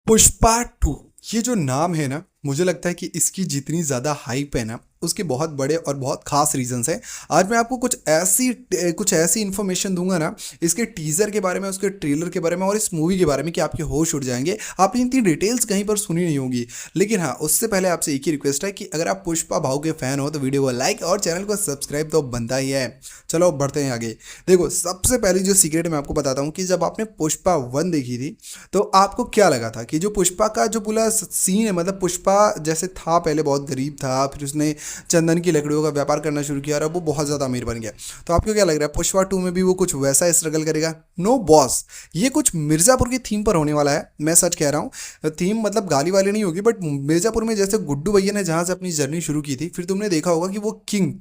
Pushpa to, ये जो नाम है ना, मुझे लगता है कि इसकी जितनी ज़्यादा हाइप है ना, उसके बहुत बड़े और बहुत खास रीजंस हैं। आज मैं आपको कुछ ऐसी इन्फॉर्मेशन दूंगा ना, इसके टीज़र के बारे में, उसके ट्रेलर के बारे में और इस मूवी के बारे में, कि आपके होश उड़ जाएंगे। आपने इतनी डिटेल्स कहीं पर सुनी नहीं होगी। लेकिन हाँ, उससे पहले आपसे एक ही रिक्वेस्ट है कि अगर आप पुष्पा भाव के फैन हो तो वीडियो को लाइक और चैनल को सब्सक्राइब तो बनता ही है। चलो अब बढ़ते हैं आगे। देखो, सबसे पहली जो सीक्रेट मैं आपको बताता हूँ कि जब आपने पुष्पा वन देखी थी तो आपको क्या लगा था कि जो पुष्पा का जो पूरा सीन है, मतलब पुष्पा जैसे था पहले बहुत गरीब था, फिर उसने चंदन की लकड़ियों का व्यापार करना शुरू किया और अब वो बहुत ज़्यादा अमीर बन गया। तो आपको क्या लग रहा है पुष्पा टू में भी वो कुछ वैसा स्ट्रगल करेगा? नो बॉस, ये कुछ मिर्ज़ापुर की थीम पर होने वाला है। मैं सच कह रहा हूँ, थीम मतलब गाली वाली नहीं होगी, बट मिर्ज़ापुर में जैसे गुड्डू भैया ने जहाँ से अपनी जर्नी शुरू की थी, फिर तुमने देखा होगा कि वो किंग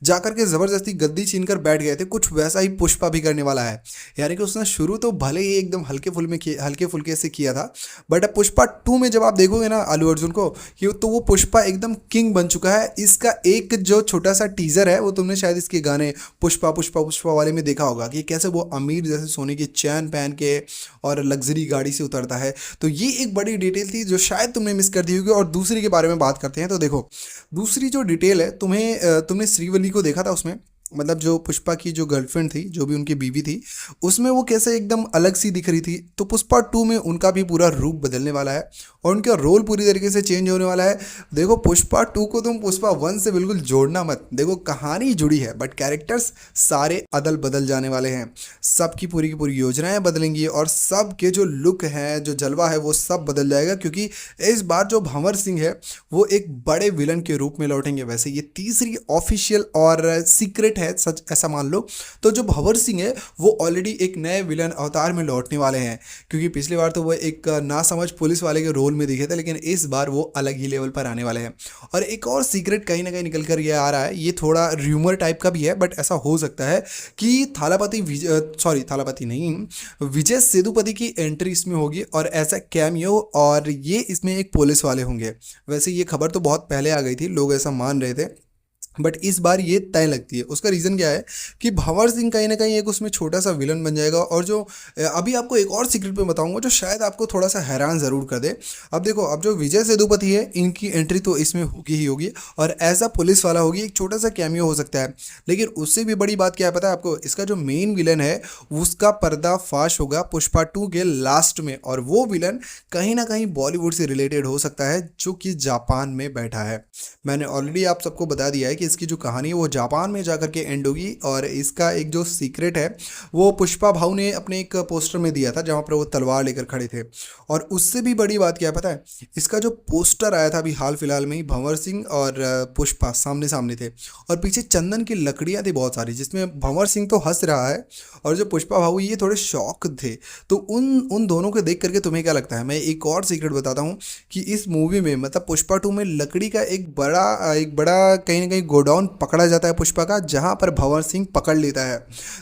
जाकर के ज़बरदस्ती गद्दी छीन कर बैठ गए थे, कुछ वैसा ही पुष्पा भी करने वाला है। यानी कि उसने शुरू तो भले ही एकदम हल्के फुल्के से किया था, बट अब पुष्पा टू में जब आप देखोगे ना अल्लू अर्जुन को, कि तो वो पुष्पा एकदम किंग बन चुका है। इसका एक जो छोटा सा टीजर है, वो तुमने शायद इसके गाने पुष्पा पुष्पा पुष्पा वाले में देखा होगा कि कैसे वो अमीर जैसे सोने की चैन पहन के और लग्जरी गाड़ी से उतरता है। तो ये एक बड़ी डिटेल थी जो शायद तुमने मिस कर दी होगी। और दूसरी के बारे में बात करते हैं तो देखो, दूसरी जो डिटेल है, तुमने श्रीवल्ली को देखा था उसमें, मतलब जो पुष्पा की जो गर्लफ्रेंड थी, जो भी उनकी बीवी थी, उसमें वो कैसे एकदम अलग सी दिख रही थी। तो पुष्पा टू में उनका भी पूरा रूप बदलने वाला है और उनका रोल पूरी तरीके से चेंज होने वाला है। देखो, पुष्पा टू को तुम पुष्पा वन से बिल्कुल जोड़ना मत। देखो, कहानी जुड़ी है बट कैरेक्टर्स सारे अदल बदल जाने वाले हैं। सबकी की पूरी योजनाएं बदलेंगी और सब के जो लुक है, जो जलवा है, वो सब बदल जाएगा, क्योंकि इस बार जो भंवर सिंह है वो एक बड़े विलन के रूप में लौटेंगे। वैसे ये तीसरी ऑफिशियल और सीक्रेट है, सच ऐसा मान लो। तो जो भंवर सिंह है वो ऑलरेडी एक नए विलन अवतार में लौटने वाले हैं, क्योंकि पिछली बार तो वो एक नासमझ पुलिस वाले के रोल में दिखे थे, लेकिन इस बार वो अलग ही लेवल पर आने वाले हैं। और एक और सीक्रेट कहीं ना कहीं निकल कर ये आ रहा है, ये थोड़ा र्यूमर टाइप का भी है, बट ऐसा हो सकता है कि थालापति नहीं, विजय सेतुपति की एंट्री इसमें होगी और ऐसा कैमियो, और ये इसमें एक पुलिस वाले होंगे। वैसे ये खबर तो बहुत पहले आ गई थी, लोग ऐसा मान रहे थे, बट इस बार ये तय लगती है। उसका रीज़न क्या है कि भंवर सिंह कहीं ना कहीं एक उसमें छोटा सा विलन बन जाएगा। और जो अभी आपको एक और सीक्रेट पे बताऊंगा जो शायद आपको थोड़ा सा हैरान ज़रूर कर दे। अब देखो, अब जो विजय सेतुपति है, इनकी एंट्री तो इसमें होगी ही होगी, और एज अ पुलिस वाला होगी, एक छोटा सा कैमियो हो सकता है। लेकिन उससे भी बड़ी बात क्या है पता है आपको? इसका जो मेन विलन है उसका पर्दाफाश होगा पुष्पा टू के लास्ट में, और वो विलन कहीं ना कहीं बॉलीवुड से रिलेटेड हो सकता है, जो कि जापान में बैठा है। मैंने ऑलरेडी आप सबको बता दिया है कि इसकी जो कहानी है वो जापान में जाकर के एंड होगी। और इसका एक जो सीक्रेट है वो पुष्पा भाऊ ने अपने एक पोस्टर में दिया था, जहाँ पर वो तलवार लेकर खड़े थे। और उससे भी बड़ी बात क्या है पता है? इसका जो पोस्टर आया था अभी हाल फिलहाल में ही, भंवर सिंह और पुष्पा सामने सामने थे, और पीछे चंदन की लकड़ियाँ थी बहुत सारी, जिसमें भंवर सिंह तो हंस रहा है और जो पुष्पा भाऊ ये थोड़े शॉक थे। तो उन उन दोनों को देख करके तुम्हें क्या लगता है? मैं एक और सीक्रेट बताता हूँ कि इस मूवी में, मतलब पुष्पा टू में, लकड़ी का एक बड़ा कहीं ना कहीं गोडाउन पकड़ा जाता है पुष्पा का, जहां पर भंवर सिंह पकड़ लेता है।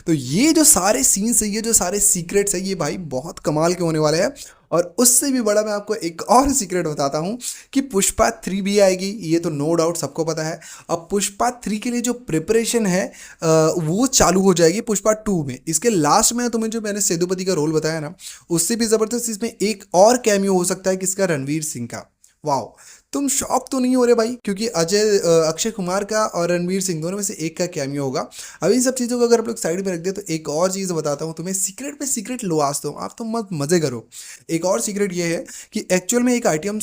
तो ये जो सारे सीन्स है, ये जो सारे सीक्रेट्स है, ये भाई बहुत कमाल के होने वाले हैं। और उससे भी बड़ा मैं आपको एक और सीक्रेट बताता हूँ कि पुष्पा थ्री भी आएगी, ये तो नो डाउट सबको पता है। अब पुष्पा थ्री के लिए जो प्रिपरेशन है वो चालू हो जाएगी पुष्पा टू में। इसके लास्ट में तुम्हें जो मैंने सेतुपति का रोल बताया ना, उससे भी ज़बरदस्त इसमें एक और कैमियो हो सकता है, किसका? रणवीर सिंह का। वाह, तुम शॉक तो नहीं हो रहे भाई? क्योंकि अक्षय कुमार का और रणवीर सिंह दोनों में से एक का कैमियो होगा। अब इन सब चीज़ों को अगर आप लोग साइड में रख दे तो एक और चीज़ बताता हूँ तुम्हें, सीक्रेट पे सीक्रेट लो आज तो आप तो मत मज़े करो। एक और सीक्रेट ये है कि एक्चुअल में एक आइटम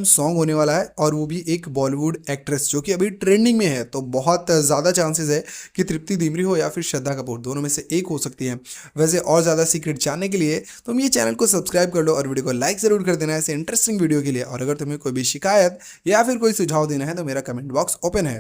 सॉन्ग होने वाला है, और वो भी एक बॉलीवुड एक्ट्रेस जो कि अभी ट्रेंडिंग में है। तो बहुत ज़्यादा चांसेस है कि तृप्ति डिमरी हो या फिर श्रद्धा कपूर, दोनों में से एक हो सकती है। वैसे और ज़्यादा सीक्रेट जानने के लिए तुम ये चैनल को सब्सक्राइब कर लो और वीडियो को लाइक ज़रूर कर देना ऐसे इंटरेस्टिंग वीडियो के लिए। और अगर तुम्हें कोई भी शिकायत या फिर कोई सुझाव देना है तो मेरा कमेंट बॉक्स ओपन है।